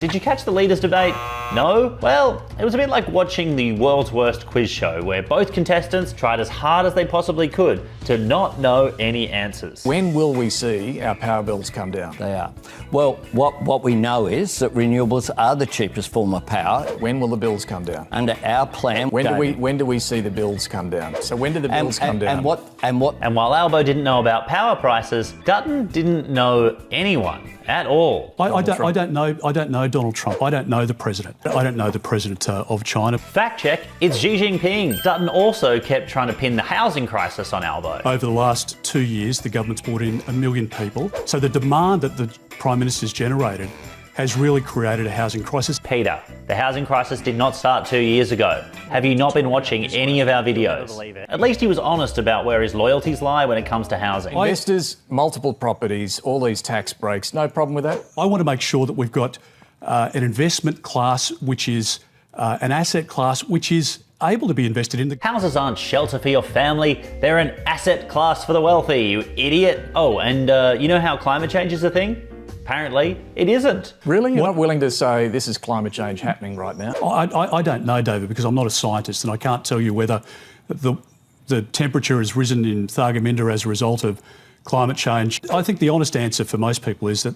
Did you catch the leaders' debate? No? Well, it was a bit like watching the world's worst quiz show where both contestants tried as hard as they possibly could to not know any answers. When will we see our power bills come down? They are. Well, what we know is that renewables are the cheapest form of power. When will the bills come down? Under our plan, When do we see the bills come down? So when do the bills come down? And while Albo didn't know about power prices, Dutton didn't know anyone at all. I don't know Donald Trump. I don't know the president. I don't know the president of China. Fact check, it's Xi Jinping. Dutton also kept trying to pin the housing crisis on Albo. Over the last 2 years, the government's brought in 1 million people. So the demand that the Prime Minister's generated has really created a housing crisis. Peter, the housing crisis did not start 2 years ago. Have you not been watching any of our videos? At least he was honest about where his loyalties lie when it comes to housing. Investors, multiple properties, all these tax breaks, no problem with that? I want to make sure that we've got an investment class which is an asset class which is able to be invested in. Houses aren't shelter for your family, they're an asset class for the wealthy, you idiot. Oh, and you know how climate change is a thing? Apparently, it isn't. Really? You're not willing to say this is climate change happening right now? I don't know, David, because I'm not a scientist and I can't tell you whether the temperature has risen in Thargomindah as a result of climate change. I think the honest answer for most people is that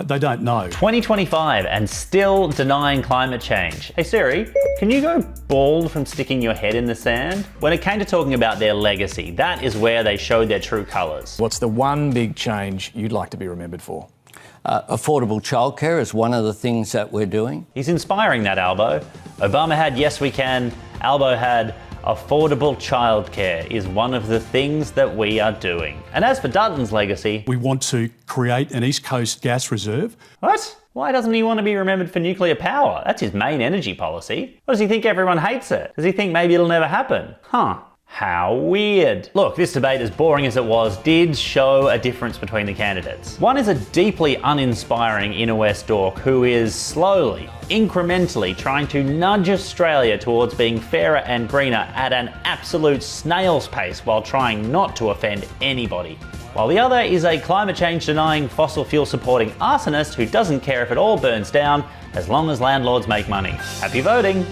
they don't know. 2025 and still denying climate change. Hey Siri, can you go bald from sticking your head in the sand? When it came to talking about their legacy, that is where they showed their true colours. What's the one big change you'd like to be remembered for? Affordable childcare is one of the things that we're doing. He's inspiring, that Albo. Obama had Yes We Can, Albo had affordable childcare is one of the things that we are doing. And as for Dutton's legacy... We want to create an East Coast gas reserve. What? Why doesn't he want to be remembered for nuclear power? That's his main energy policy. What, does he think everyone hates it? Does he think maybe it'll never happen? Huh. How weird. Look, this debate, as boring as it was, did show a difference between the candidates. One is a deeply uninspiring inner west dork who is slowly, incrementally trying to nudge Australia towards being fairer and greener at an absolute snail's pace while trying not to offend anybody. While the other is a climate change denying, fossil fuel supporting arsonist who doesn't care if it all burns down as long as landlords make money. Happy voting!